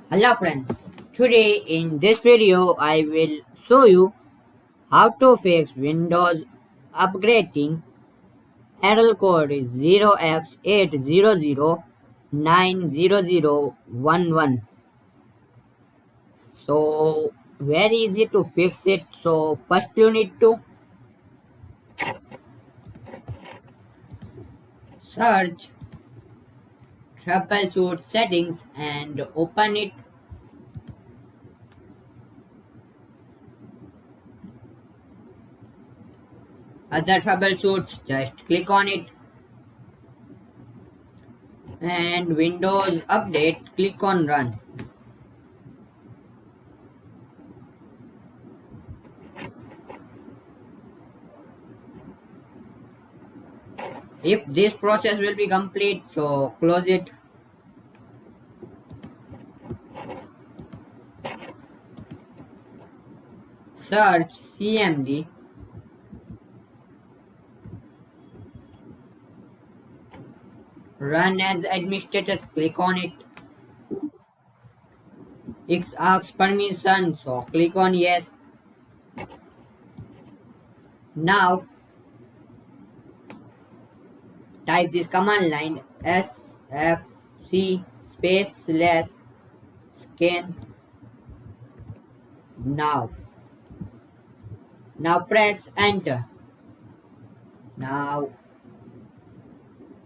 Hello friends, today in this video I will show you how to fix Windows upgrading error code is 0x80090011. So very easy to fix it. So first you need to search troubleshoot settings and open it. Other troubleshoots, just click on it, and Windows Update, click on Run. If this process will be complete, so close it. Search CMD. Run as administrator, click on it. It asks permission, so click on yes. Now type this command line sfc space slash scan. Now press enter. Now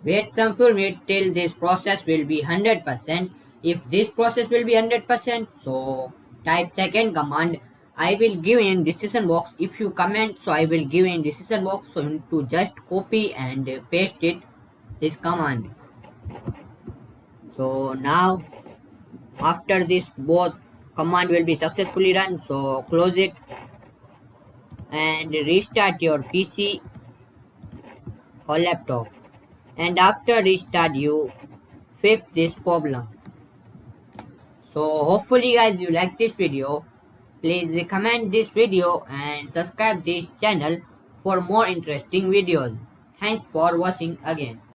wait some few minutes till this process will be 100%. If this process will be 100%, so type second command. I will give in decision box. If you comment, so I will give in decision box. So you need to just copy and paste it, this command. So now after this both command will be successfully run. So close it and restart your PC or laptop. And after restart you fix this problem. So hopefully guys you like this video. Please recommend this video and subscribe this channel for more interesting videos. Thanks for watching again.